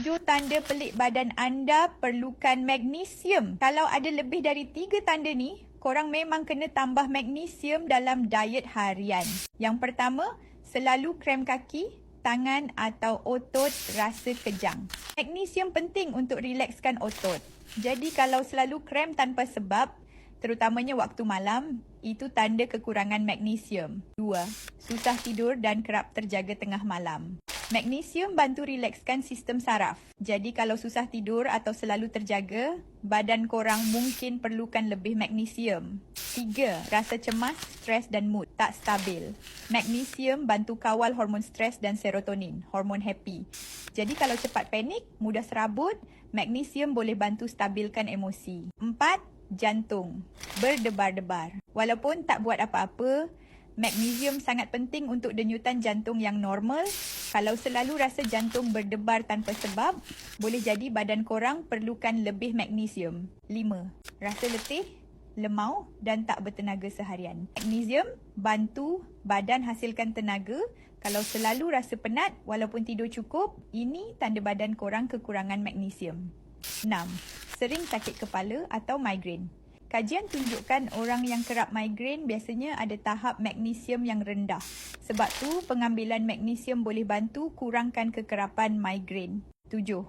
7 tanda pelik badan anda perlukan magnesium. Kalau ada lebih dari 3 tanda ni, korang memang kena tambah magnesium dalam diet harian. Yang pertama, selalu krem kaki, tangan atau otot rasa kejang. Magnesium penting untuk rilekskan otot. Jadi kalau selalu krem tanpa sebab, terutamanya waktu malam, itu tanda kekurangan magnesium. 2. Susah tidur dan kerap terjaga tengah malam. Magnesium bantu rilekskan sistem saraf. Jadi kalau susah tidur atau selalu terjaga, badan korang mungkin perlukan lebih magnesium. 3. Rasa cemas, stres dan mood tak stabil. Magnesium bantu kawal hormon stres dan serotonin, hormon happy. Jadi kalau cepat panik, mudah serabut, magnesium boleh bantu stabilkan emosi. 4. Jantung berdebar-debar. Walaupun tak buat apa-apa, magnesium sangat penting untuk denyutan jantung yang normal. Kalau selalu rasa jantung berdebar tanpa sebab, boleh jadi badan korang perlukan lebih magnesium. 5. Rasa letih, lemau dan tak bertenaga seharian. Magnesium bantu badan hasilkan tenaga. Kalau selalu rasa penat walaupun tidur cukup, ini tanda badan korang kekurangan magnesium. 6. Sering sakit kepala atau migrain. Kajian tunjukkan orang yang kerap migrain biasanya ada tahap magnesium yang rendah. Sebab tu, pengambilan magnesium boleh bantu kurangkan kekerapan migrain. 7.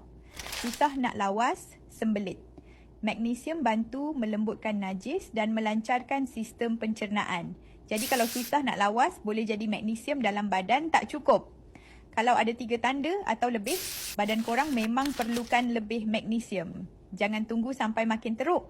Susah nak lawas, sembelit. Magnesium bantu melembutkan najis dan melancarkan sistem pencernaan. Jadi kalau susah nak lawas, boleh jadi magnesium dalam badan tak cukup. Kalau ada 3 tanda atau lebih, badan korang memang perlukan lebih magnesium. Jangan tunggu sampai makin teruk.